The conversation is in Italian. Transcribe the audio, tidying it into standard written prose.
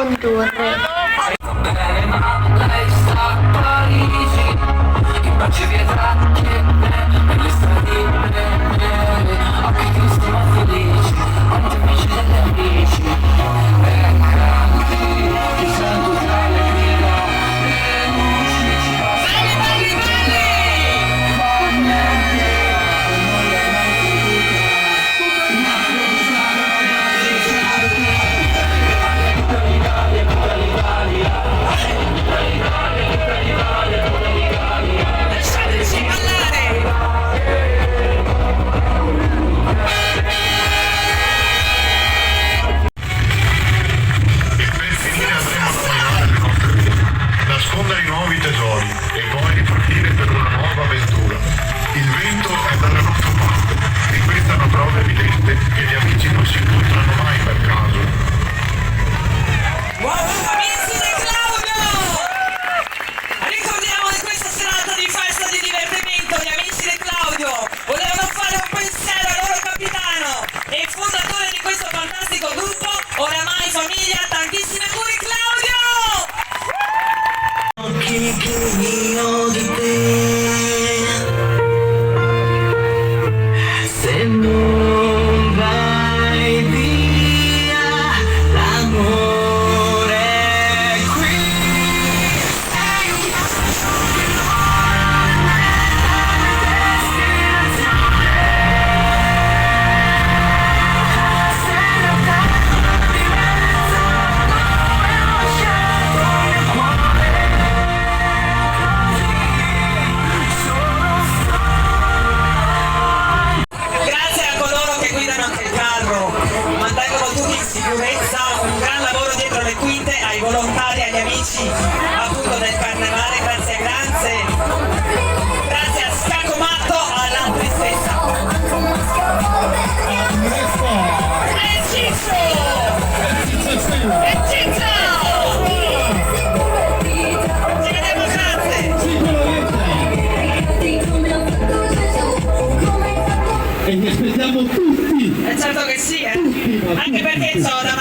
condurre. Lei sta a Parigi, in pace vietra che nelle stradine nere, occhi tristi ma felici, quanti amici delle amici, e canti, ti sento tra le grida, le luci ci passano, belli, belli, fa niente, con noi è mai finita, ma lasciateci ballare! E per finire andremo a camminare le nostre vite, nascondere i nuovi tesori e poi ripartire per una nuova avventura. Il vento è dalla nostra parte e questa è una prova evidente che gli amici non si incontrano mai per caso. Amici di Claudio! Ricordiamo di questa serata di festa di divertimento, gli amici di Claudio volevano fare un pensiero al loro capitano e fondatore di questo fantastico gruppo, oramai famiglia, tantissimi auguri Claudio! Occhi che io di te, se non vai via, l'amore è qui. Sei un passo che non è la destinazione. Sei la terra di mezzo dove ho scelto il cuore. Grazie a coloro che guidano anche il carro, mantengono tutti in sicurezza, un gran lavoro dietro le quinte, ai volontari, agli amici appunto del carnevale, grazie, grazie a Scacco Matto, alla tristezza. E Ciccio! E Ciccio! Ci vediamo, grazie! E vi aspettiamo tutti! Certo che sì, anche perché insomma